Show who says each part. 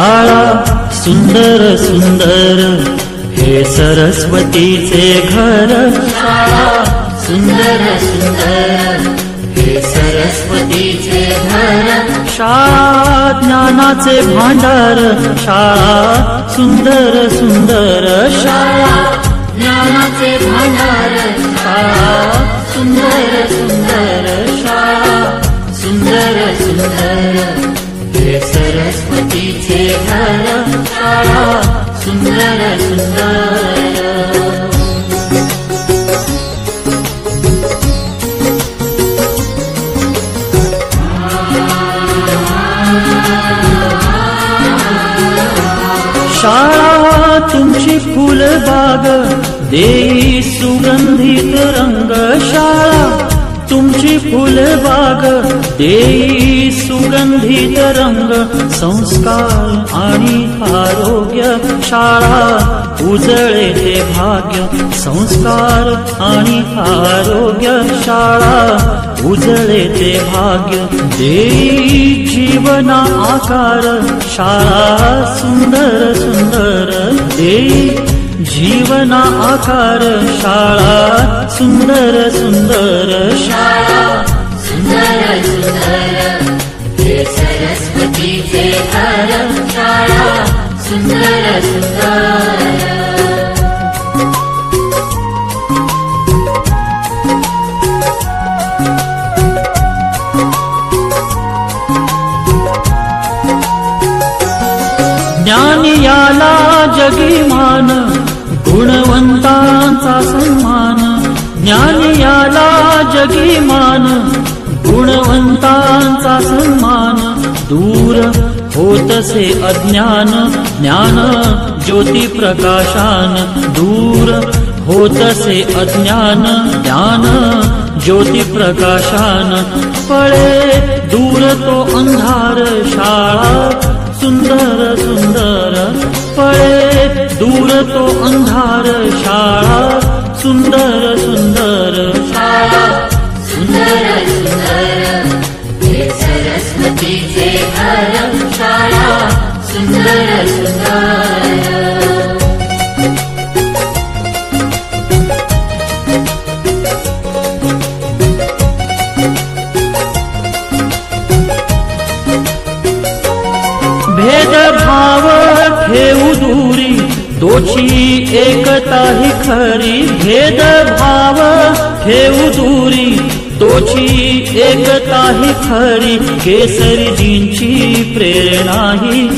Speaker 1: शाळा सुंदर सुंदर हे सरस्वतीचे घर, शाळा सुंदर सुंदर हे सरस्वतीचे घर, शाळा ज्ञानाचे भांडार, शाळा सुंदर सुंदर, शाळा ज्ञानाचे भांडार, शाळा सुंदर सुंदर, शाळा सुंदर सुंदर हे सरस्वतीचे घर, शाळा सुंदर सुंदर। शाळा तुमची फुलबाग देई सुगंधित रंग, शाळा तुमची फुलबाग देई सुगंधित रंग, संस्कार आणि आरोग्य, शाळा उजळे ते भाग्य, संस्कार आणि आरोग्य, शाळा उजळे ते भाग्य, देई जीवना आकार, शाळा सुंदर सुंदर देई जीवना आकार, शाळा सुंदर सुंदर, शाळा सुंदर सुंदर हे सरस्वतीचे घर, शाळा सुंदर सुंदर। ज्ञान याला जगी मान, गुणवंतांचा सन्मान, ज्ञान याला जगी मान, गुणवंतांचा सन्मान, दूर होतसे अज्ञान, ज्ञान ज्योती प्रकाशान, दूर होतसे अज्ञान, ज्ञान ज्योती प्रकाशान, पळे दूर तो अंधार, शाळा सुंदर सुंदर, पळे दूर तो अंधार, शाळा सुंदर सुंदर, शाळा सुंदर सुंदर हे सरस्वतीचे घर, शाळा सुंदर सुंदर। भेदभाव ठेवू दूरी, दोषी एकता ही खरी, भेदभाव ठेवू दूरी, तोची एकता ही खरी, केसरीजींची प्रेरणा ही